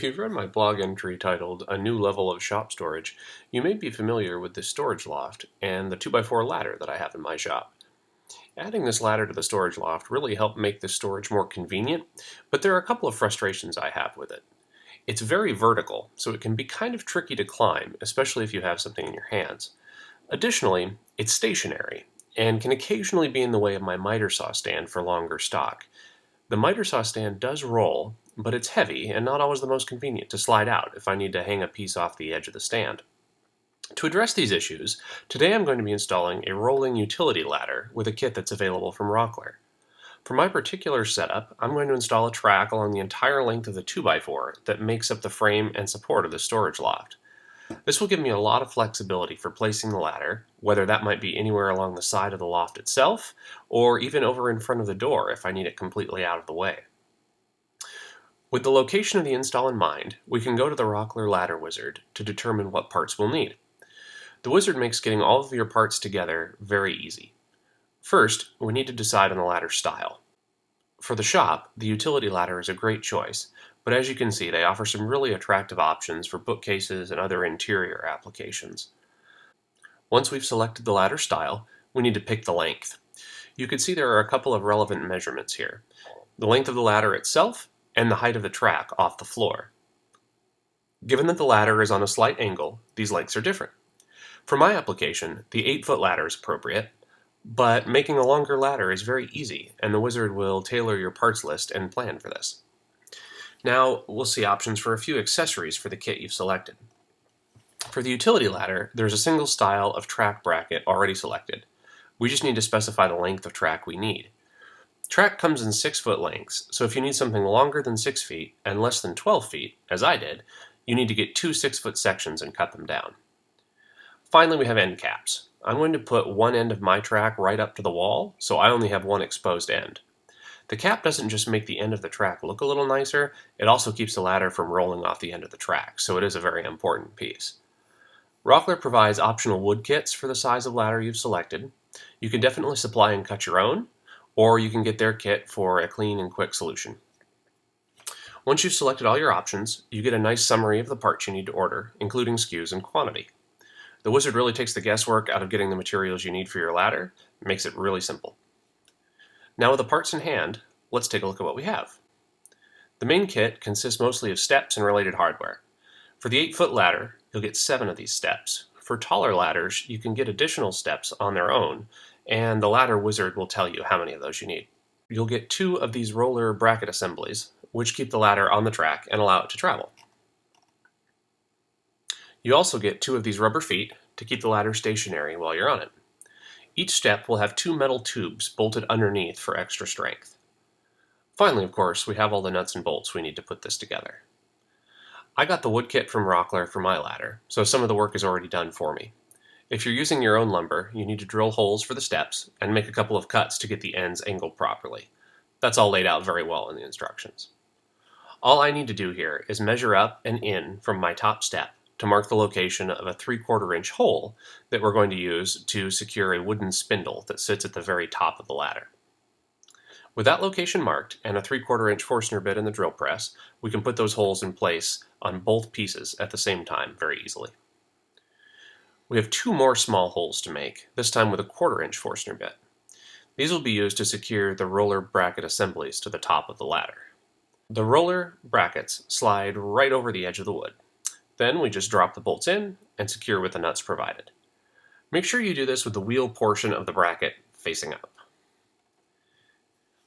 If you've read my blog entry titled A New Level of Shop Storage, you may be familiar with this storage loft and the 2x4 ladder that I have in my shop. Adding this ladder to the storage loft really helped make this storage more convenient, but there are a couple of frustrations I have with it. It's very vertical, so it can be kind of tricky to climb, especially if you have something in your hands. Additionally, it's stationary and can occasionally be in the way of my miter saw stand for longer stock. The miter saw stand does roll, but it's heavy and not always the most convenient to slide out if I need to hang a piece off the edge of the stand. To address these issues, today I'm going to be installing a rolling utility ladder with a kit that's available from Rockler. For my particular setup, I'm going to install a track along the entire length of the 2x4 that makes up the frame and support of the storage loft. This will give me a lot of flexibility for placing the ladder, whether that might be anywhere along the side of the loft itself, or even over in front of the door if I need it completely out of the way. With the location of the install in mind, we can go to the Rockler ladder wizard to determine what parts we'll need. The wizard makes getting all of your parts together very easy. First, we need to decide on the ladder style. For the shop, the utility ladder is a great choice, but as you can see, they offer some really attractive options for bookcases and other interior applications. Once we've selected the ladder style, we need to pick the length. You can see there are a couple of relevant measurements here: the length of the ladder itself and the height of the track off the floor. Given that the ladder is on a slight angle, these lengths are different. For my application, the 8-foot ladder is appropriate, but making a longer ladder is very easy, and the wizard will tailor your parts list and plan for this. Now, we'll see options for a few accessories for the kit you've selected. For the utility ladder, there's a single style of track bracket already selected. We just need to specify the length of track we need. Track comes in 6-foot lengths, so if you need something longer than 6 feet and less than 12 feet, as I did, you need to get 2 6-foot sections and cut them down. Finally, we have end caps. I'm going to put one end of my track right up to the wall, so I only have one exposed end. The cap doesn't just make the end of the track look a little nicer, it also keeps the ladder from rolling off the end of the track, so it is a very important piece. Rockler provides optional wood kits for the size of ladder you've selected. You can definitely supply and cut your own, or you can get their kit for a clean and quick solution. Once you've selected all your options, you get a nice summary of the parts you need to order, including SKUs and quantity. The wizard really takes the guesswork out of getting the materials you need for your ladder, and makes it really simple. Now with the parts in hand, let's take a look at what we have. The main kit consists mostly of steps and related hardware. For the 8-foot ladder, you'll get 7 of these steps. For taller ladders, you can get additional steps on their own, and the ladder wizard will tell you how many of those you need. You'll get 2 of these roller bracket assemblies, which keep the ladder on the track and allow it to travel. You also get 2 of these rubber feet to keep the ladder stationary while you're on it. Each step will have 2 metal tubes bolted underneath for extra strength. Finally, of course, we have all the nuts and bolts we need to put this together. I got the wood kit from Rockler for my ladder, so some of the work is already done for me. If you're using your own lumber, you need to drill holes for the steps and make a couple of cuts to get the ends angled properly. That's all laid out very well in the instructions. All I need to do here is measure up and in from my top step to mark the location of a 3/4 inch hole that we're going to use to secure a wooden spindle that sits at the very top of the ladder. With that location marked and a 3/4 inch Forstner bit in the drill press, we can put those holes in place on both pieces at the same time very easily. We have 2 more small holes to make, this time with a 1/4 inch Forstner bit. These will be used to secure the roller bracket assemblies to the top of the ladder. The roller brackets slide right over the edge of the wood. Then we just drop the bolts in and secure with the nuts provided. Make sure you do this with the wheel portion of the bracket facing up.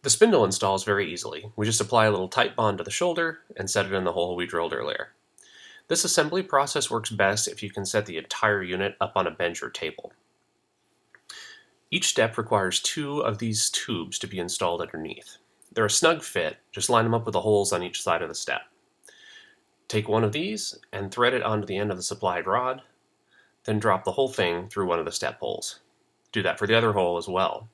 The spindle installs very easily. We just apply a little tight bond to the shoulder and set it in the hole we drilled earlier. This assembly process works best if you can set the entire unit up on a bench or table. Each step requires 2 of these tubes to be installed underneath. They're a snug fit, just line them up with the holes on each side of the step. Take one of these and thread it onto the end of the supplied rod, then drop the whole thing through one of the step holes. Do that for the other hole as well.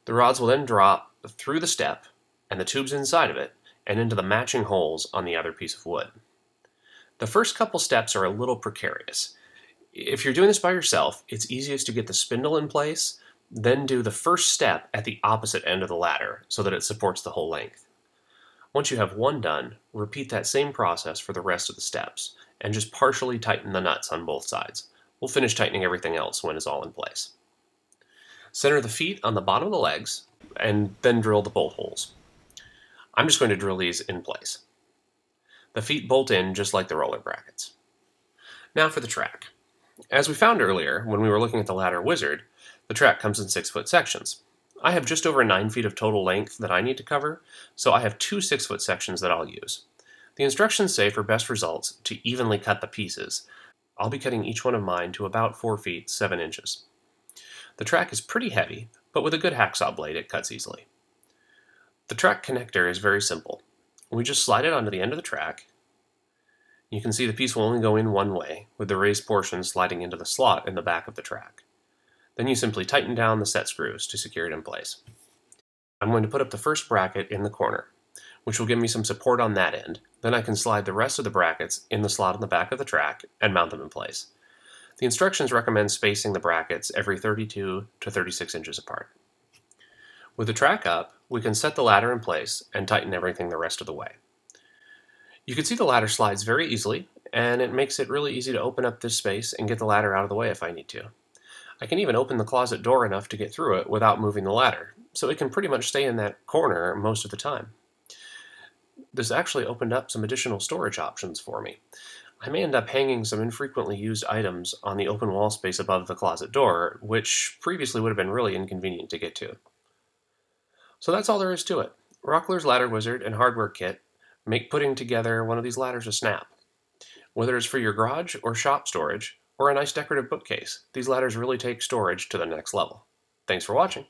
The rods will then drop through the step and the tubes inside of it and into the matching holes on the other piece of wood. The first couple steps are a little precarious. If you're doing this by yourself, it's easiest to get the spindle in place, then do the first step at the opposite end of the ladder so that it supports the whole length. Once you have one done, repeat that same process for the rest of the steps, and just partially tighten the nuts on both sides. We'll finish tightening everything else when it's all in place. Center the feet on the bottom of the legs, and then drill the bolt holes. I'm just going to drill these in place. The feet bolt in just like the roller brackets. Now for the track. As we found earlier, when we were looking at the ladder wizard, the track comes in 6-foot sections. I have just over 9 feet of total length that I need to cover, so I have 2 6-foot sections that I'll use. The instructions say for best results to evenly cut the pieces. I'll be cutting each one of mine to about 4 feet 7 inches. The track is pretty heavy, but with a good hacksaw blade it cuts easily. The track connector is very simple. We just slide it onto the end of the track. You can see the piece will only go in one way, with the raised portion sliding into the slot in the back of the track. Then you simply tighten down the set screws to secure it in place. I'm going to put up the first bracket in the corner, which will give me some support on that end. Then I can slide the rest of the brackets in the slot in the back of the track and mount them in place. The instructions recommend spacing the brackets every 32 to 36 inches apart. With the track up, we can set the ladder in place and tighten everything the rest of the way. You can see the ladder slides very easily, and it makes it really easy to open up this space and get the ladder out of the way if I need to. I can even open the closet door enough to get through it without moving the ladder, so it can pretty much stay in that corner most of the time. This actually opened up some additional storage options for me. I may end up hanging some infrequently used items on the open wall space above the closet door, which previously would have been really inconvenient to get to. So that's all there is to it. Rockler's Ladder Wizard and Hardware Kit make putting together one of these ladders a snap. Whether it's for your garage or shop storage, or a nice decorative bookcase, these ladders really take storage to the next level. Thanks for watching.